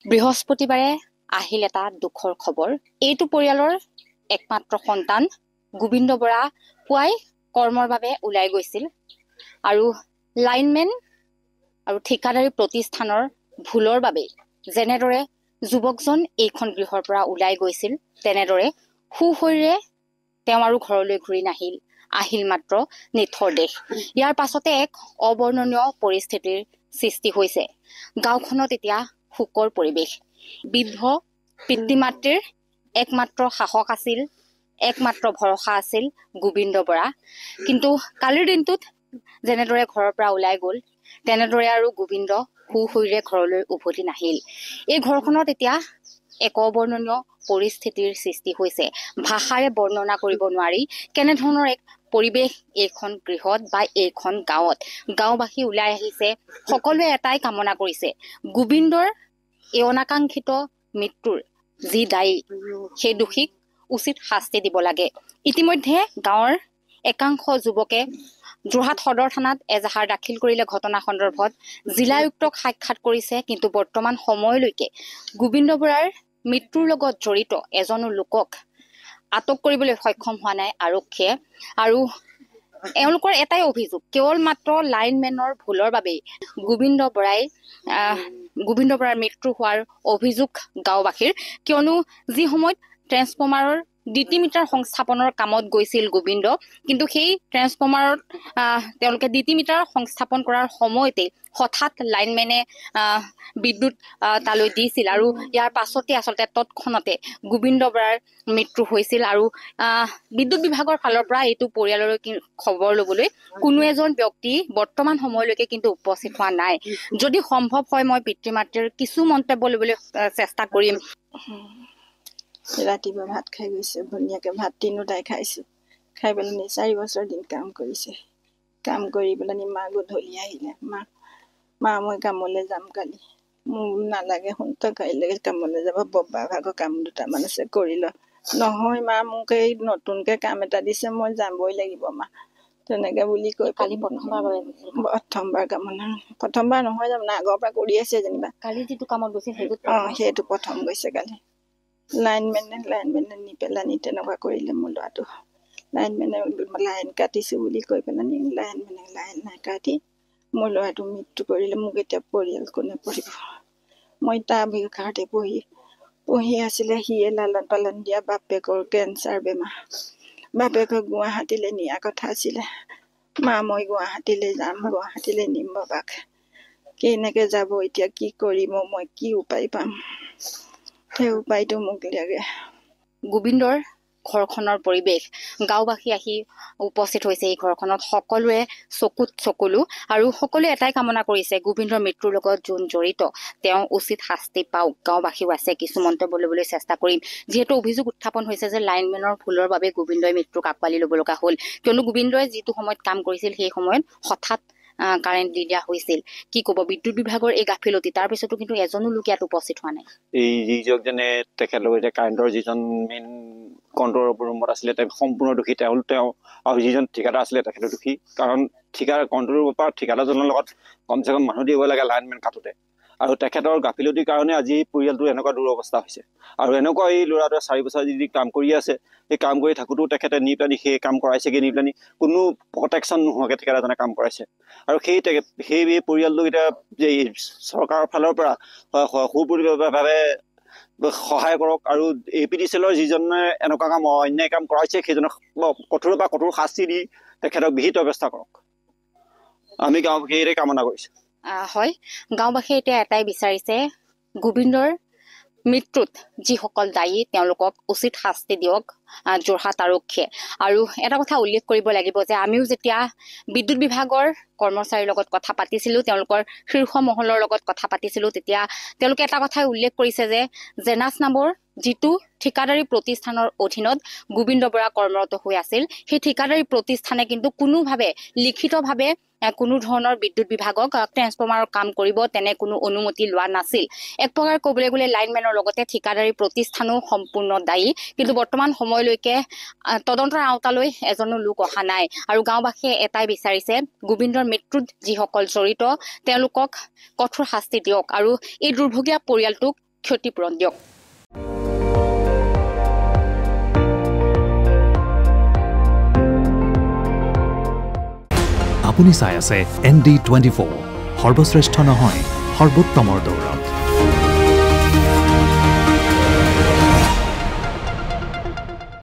বৃহস্পতিবাৰে আহিল এটা দুখৰ খবৰ। এইটো পৰিয়ালৰ একমাত্ৰ সন্তান গোবিন্দ বৰা পুৱাই কৰ্মৰ বাবে ওলাই গৈছিল আৰু লাইনমেন আৰু ঠিকাদাৰী প্ৰতিষ্ঠানৰ ভুলৰ বাবে যেনেদৰে যুৱকজন এইখন গৃহৰ পৰা ওলাই গৈছিল তেনেদৰে সুশৰীৰে তেওঁ আৰু ঘৰলৈ ঘূৰি আহিল মাত্ৰ নিথৰ দেহ। ইয়াৰ পাছতে এক অবৰ্ণনীয় পৰিস্থিতিৰ সৃষ্টি হৈছে। গাঁওখনত এতিয়া শোকৰ পৰিৱেশ। বৃদ্ধ পিতৃ মাতৃৰ একমাত্ৰ সাহস আছিল, একমাত্ৰ ভৰসা আছিল গোবিন্দ বৰা। কিন্তু কালিৰ দিনটোত যেনেদৰে ঘৰৰ পৰা ওলাই গ'ল তেনেদৰে আৰু গোবিন্দ সুশৰীৰে ঘৰলৈ উভতি নাহিল। এই ঘৰখনত এতিয়া এক অবৰ্ণনীয় পৰিস্থিতিৰ সৃষ্টি হৈছে। ভাষাৰে বৰ্ণনা কৰিব নোৱাৰি কেনেধৰণৰ এক পৰিৱেশ এইখন গৃহত বা এইখন গাঁৱত। গাঁওবাসী ওলাই আহিছে, সকলোৱে এটাই কামনা কৰিছে, গোবিন্দৰ এই অনাকাংক্ষিত মৃত্যুৰ যি দায়ী সেই দোষীক উচিত শাস্তি দিব লাগে। ইতিমধ্যে গাঁৱৰ একাংশ যুৱকে যোৰহাট সদৰ থানাত এজাহাৰ দাখিল কৰিলে। ঘটনা সন্দৰ্ভত জিলায়ুক্তক সাক্ষাৎ কৰিছে, কিন্তু বৰ্তমান সময়লৈকে গোবিন্দ বৰাৰ মৃত্যুৰ লগত জড়িত এজনো লোকক আটক কৰিবলৈ সক্ষম হোৱা নাই আৰক্ষীয়ে। আৰু এওঁলোকৰ এটাই অভিযোগ, কেৱল মাত্ৰ লাইনমেনৰ ভুলৰ বাবেই গোবিন্দ বৰাৰ মৃত্যু হোৱাৰ অভিযোগ গাঁওবাসীৰ। কিয়নো যি সময়ত ট্ৰেন্সফৰ্মাৰৰ ডিটিমিটাৰ সংস্থাপনৰ কামত গৈছিল গোবিন্দ, কিন্তু সেই ট্ৰেন্সফৰ্মাৰত তেওঁলোকে ডিটিমিটাৰ সংস্থাপন কৰাৰ সময়তে হঠাৎ লাইনমেনে বিদ্যুৎ তালৈ দিছিল আৰু ইয়াৰ পাছতে আচলতে তৎক্ষণতে গোবিন্দ বৰাৰ মৃত্যু হৈছিল। আৰু বিদ্যুৎ বিভাগৰ ফালৰ পৰা এইটো পৰিয়াললৈ খবৰ লবলৈ কোনো এজন ব্যক্তি বৰ্তমান সময়লৈকে কিন্তু উপস্থিত হোৱা নাই। যদি সম্ভৱ হয় মই পিতৃ মাতৃৰ কিছু মন্তব্য লবলৈ চেষ্টা কৰিম। ৰাতিপুৱা ভাত খাই গৈছে, ধুনীয়াকে ভাত তিনিওটাই খাইছো। খাই পেলাই 4 বছৰ দিন কাম কৰিছে। কাম কৰি পেলাই মা গধূলি আহিলে, মা মই কামলৈ যাম কালি। মোৰ নালাগে শুন, তই কাইলৈ কামলৈ যাব, বব্বা ভাগৰ কাম দুটামান আছে কৰি ল। নহয় মা, মোক এই নতুনকে কাম এটা দিছে, মই যাবই লাগিব মা, তেনেকে বুলি কৈ কালি প্ৰথমবাৰ কামনা। প্ৰথমবাৰ নহয় জানো, আগৰ পৰা কৰি আছে যেনিবা। কালি যিটো কামত গৈছিল সেইটো প্ৰথম গৈছে কালি। লাইনমেনে নি পেলাই তেনেকুৱা কৰিলে মোৰ ল'ৰাটো। লাইনমেনে লাইন কাটিছো বুলি কৈ পেলাই লাইনমেনে লাইন নাকাটি মোৰ ল'ৰাটো মৃত্যু কৰিলে। মোক এতিয়া পৰিয়াল কোনে পঢ়িব? মই তাৰ ঘৰতে পঢ়ি আছিলে। সিয়ে লালন পালন দিয়া বাপেকৰ কেঞ্চাৰ বেমাৰ। বাপেকক গুৱাহাটীলৈ নিয়া কথা আছিলে। মা মই গুৱাহাটীলৈ যাম, গুৱাহাটীলৈ নিম বাবাক। কেনেকে যাব এতিয়া, কি কৰিম, মই কি উপায় পাম? সেই উপায়টো মোক লাগে। গোবিন্দৰ ঘৰখনৰ পৰিৱেশ, গাঁওবাসী আহি উপস্থিত হৈছে এই ঘৰখনত। সকলোৱে চকুত চকুলো আৰু সকলোৱে এটাই কামনা কৰিছে, গোবিন্দৰ মৃত্যুৰ লগত যোন জড়িত তেওঁ উচিত শাস্তি পাওক। গাঁওবাসীও আছে, কিছু মন্তব্য লবলৈ চেষ্টা কৰিম। যিহেতু অভিযোগ উত্থাপন হৈছে যে লাইনমেনৰ ভুলৰ বাবে গোবিন্দই মৃত্যুক আঁকোৱালি ল'ব লগা হ'ল, কিয়নো গোবিন্দই যিটো সময়ত কাম কৰিছিল সেই সময়ত হঠাৎ কাৰেণ্ট দি দিয়া হৈছিল। কি ক'ব বিদ্যুৎ বিভাগৰ এই গাফিলতি? তাৰ পিছতো কিন্তু এজনো লোক ইয়াত উপস্থিত হোৱা নাই। এই যিজনে তেখেতলোক এতিয়া কাৰেণ্টৰ যিজন মেইন কণ্ট্ৰল ৰুমত আছিলে তেওঁ সম্পূৰ্ণ দোষী। তেওঁ আৰু যিজন ঠিকাদাৰ আছিলে তেখেতো দোষী। কাৰণ কণ্ট্ৰল ৰুমৰ পৰা ঠিকাদাৰজনৰ লগত কমচে কম মানুহ দিব লাগে লাইনমেন কাটোতে। আৰু তেখেতৰ গাফিলতিৰ কাৰণে আজি পৰিয়ালটোৰ এনেকুৱা দুৰৱস্থা হৈছে। আৰু এনেকুৱা এই ল'ৰাটোৱে 4 বছৰ যদি কাম কৰি আছে, সেই কাম কৰি থাকোঁতেও তেখেতে নি পেলাই সেই কাম কৰাইছেগৈ, নি পেলাই কোনো প্ৰটেকশ্যন নোহোৱাকৈ ঠিকাদাৰজনে কাম কৰাইছে। আৰু সেই পৰিয়ালটোক এতিয়া চৰকাৰৰ ফালৰ পৰা সুপৰিভাৱে সহায় কৰক। আৰু APDCL যিজনে এনেকুৱা কাম অন্যায় কাম কৰাইছে সেইজনক কঠোৰৰ পৰা কঠোৰ শাস্তি দি তেখেতক বিহিত ব্যৱস্থা কৰক। আমি গাঁওবাসীয়ে কামনা কৰিছোঁ। হয়, গাঁওবাসীয়ে এতিয়া এটাই বিচাৰিছে, গোবিন্দৰ মৃত্যুত যিসকল দায়ী তেওঁলোকক উচিত শাস্তি দিয়ক যোৰহাট আৰক্ষীয়ে। আৰু এটা কথা উল্লেখ কৰিব লাগিব যে আমিও যেতিয়া বিদ্যুৎ বিভাগৰ কৰ্মচাৰীৰ লগত কথা পাতিছিলো, তেওঁলোকৰ শীৰ্ষ মহলৰ লগত কথা পাতিছিলো, তেতিয়া তেওঁলোকে এটা কথাই উল্লেখ কৰিছে যে জেনাছ নামৰ যিটো ঠিকাদাৰী প্ৰতিষ্ঠানৰ অধীনত গোবিন্দ বৰা কৰ্মৰত হৈ আছিল, সেই ঠিকাদাৰী প্ৰতিষ্ঠানে কিন্তু কোনোভাৱে লিখিতভাৱে কোনো ধৰণৰ বিদ্যুৎ বিভাগক ট্ৰেন্সফৰ্মাৰৰ কাম কৰিব তেনে কোনো অনুমতি লোৱা নাছিল। এক প্ৰকাৰ ক'বলৈ গ'লে লাইনমেনৰ লগতে ঠিকাদাৰী প্ৰতিষ্ঠানো সম্পূৰ্ণ দায়ী। কিন্তু বৰ্তমান সময়লৈকে তদন্তৰ আওতালৈ এজনো লোক অহা নাই। আৰু গাঁওবাসীয়ে এটাই বিচাৰিছে, গোবিন্দৰ মৃত্যুত যিসকল জড়িত তেওঁলোকক কঠোৰ শাস্তি দিয়ক আৰু এই দুৰ্ভগীয়া পৰিয়ালটোক ক্ষতিপূৰণ দিয়ক। আপুনি চাই আছে ND24 সৰ্বশ্ৰেষ্ঠ নহয় সৰ্বোত্তমৰ দৌৰত।